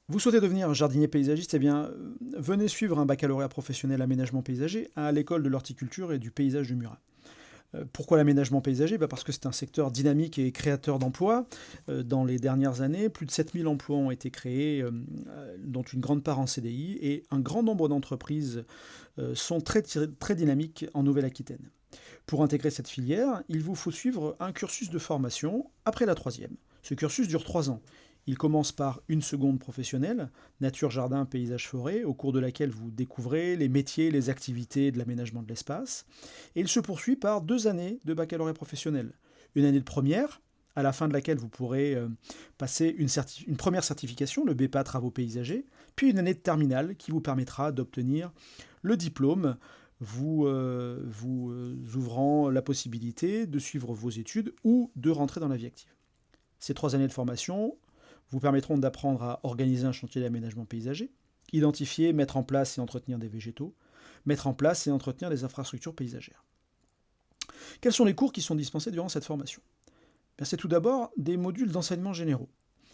Vous souhaitez devenir jardinier paysagiste? Eh bien, venez suivre un baccalauréat professionnel aménagement paysager à l'école de l'horticulture et du paysage de Murat. Pourquoi l'aménagement paysager? Bah, parce que c'est un secteur dynamique et créateur d'emplois. Dans les dernières années, plus de 7000 emplois ont été créés, dont une grande part en CDI, et un grand nombre d'entreprises sont très dynamiques en Nouvelle-Aquitaine. Pour intégrer cette filière, il vous faut suivre un cursus de formation après la troisième. Ce cursus dure 3 ans. Il commence par une seconde professionnelle, nature, jardin, paysage, forêt, au cours de laquelle vous découvrez les métiers, les activités de l'aménagement de l'espace. Et il se poursuit par 2 années de baccalauréat professionnel. Une année de première, à la fin de laquelle vous pourrez passer une première certification, le BEPA Travaux paysagers, puis une année de terminale qui vous permettra d'obtenir le diplôme, vous ouvrant la possibilité de suivre vos études ou de rentrer dans la vie active. Ces 3 années de formation vous permettront d'apprendre à organiser un chantier d'aménagement paysager, identifier, mettre en place et entretenir des végétaux, mettre en place et entretenir des infrastructures paysagères. Quels sont les cours qui sont dispensés durant cette formation? C'est tout d'abord des modules d'enseignement généraux.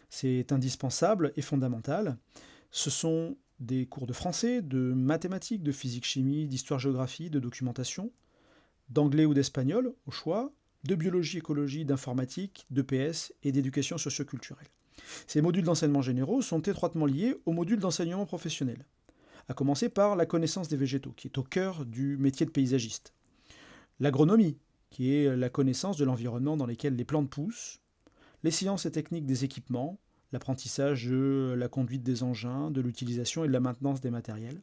C'est indispensable et fondamental. Ce sont des cours de français, de mathématiques, de physique-chimie, d'histoire-géographie, de documentation, d'anglais ou d'espagnol, au choix, de biologie, écologie, d'informatique, d'EPS et d'éducation socioculturelle. Ces modules d'enseignement généraux sont étroitement liés aux modules d'enseignement professionnel, à commencer par la connaissance des végétaux, qui est au cœur du métier de paysagiste. L'agronomie, qui est la connaissance de l'environnement dans lequel les plantes poussent, les sciences et techniques des équipements, l'apprentissage de la conduite des engins, de l'utilisation et de la maintenance des matériels,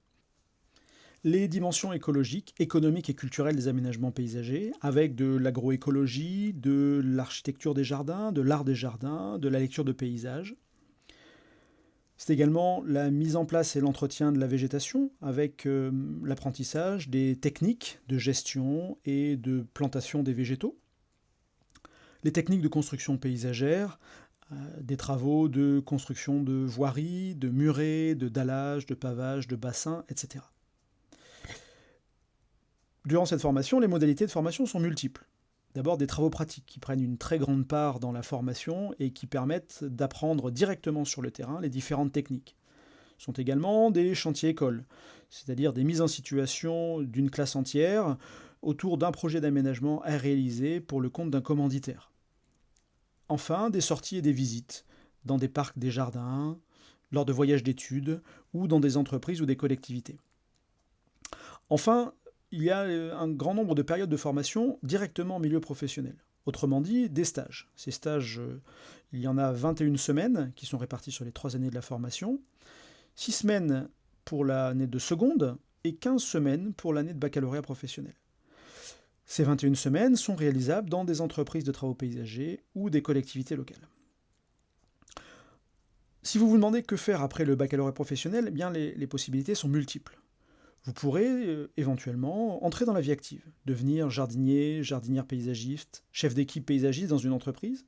les dimensions écologiques, économiques et culturelles des aménagements paysagers, avec de l'agroécologie, de l'architecture des jardins, de l'art des jardins, de la lecture de paysages. C'est également la mise en place et l'entretien de la végétation, avec l'apprentissage des techniques de gestion et de plantation des végétaux, les techniques de construction paysagère, des travaux de construction de voiries, de murets, de dallage, de pavage, de bassins, etc. Durant cette formation, les modalités de formation sont multiples. D'abord des travaux pratiques qui prennent une très grande part dans la formation et qui permettent d'apprendre directement sur le terrain les différentes techniques. Ce sont également des chantiers écoles, c'est-à-dire des mises en situation d'une classe entière autour d'un projet d'aménagement à réaliser pour le compte d'un commanditaire. Enfin, des sorties et des visites dans des parcs, des jardins, lors de voyages d'études ou dans des entreprises ou des collectivités. Enfin, il y a un grand nombre de périodes de formation directement en milieu professionnel. Autrement dit, des stages. Ces stages, il y en a 21 semaines qui sont réparties sur les 3 années de la formation, 6 semaines pour l'année de seconde et 15 semaines pour l'année de baccalauréat professionnel. Ces 21 semaines sont réalisables dans des entreprises de travaux paysagers ou des collectivités locales. Si vous vous demandez que faire après le baccalauréat professionnel, eh bien les possibilités sont multiples. Vous pourrez éventuellement entrer dans la vie active, devenir jardinier, jardinière paysagiste, chef d'équipe paysagiste dans une entreprise,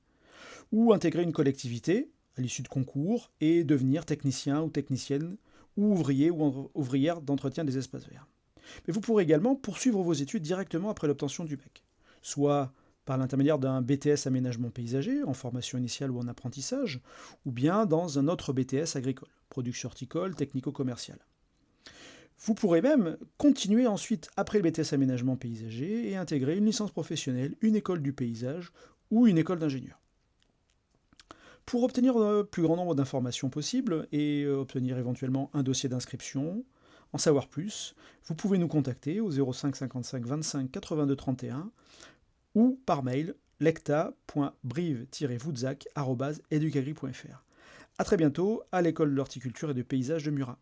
ou intégrer une collectivité à l'issue de concours et devenir technicien ou technicienne ou ouvrier ou ouvrière d'entretien des espaces verts. Mais vous pourrez également poursuivre vos études directement après l'obtention du bac, soit par l'intermédiaire d'un BTS aménagement paysager, en formation initiale ou en apprentissage, ou bien dans un autre BTS agricole, production horticole, technico-commerciale. Vous pourrez même continuer ensuite après le BTS aménagement paysager et intégrer une licence professionnelle, une école du paysage ou une école d'ingénieur. Pour obtenir le plus grand nombre d'informations possibles et obtenir éventuellement un dossier d'inscription, en savoir plus, vous pouvez nous contacter au 05 55 25 82 31 ou par mail lecta.brive-voutzac@educagri.fr. A très bientôt à l'école de l'horticulture et de paysage de Murat.